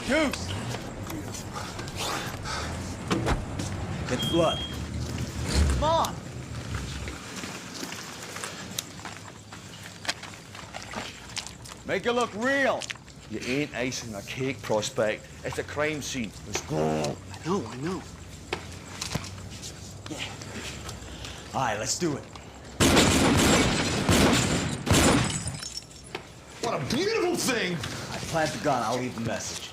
Juice! Get the blood. Come on! Make it look real. You ain't icing a cake, Prospect. It's a crime scene. Let's go. I know. Yeah. All right, let's do it. What a beautiful thing! I plant the gun. I'll leave the message.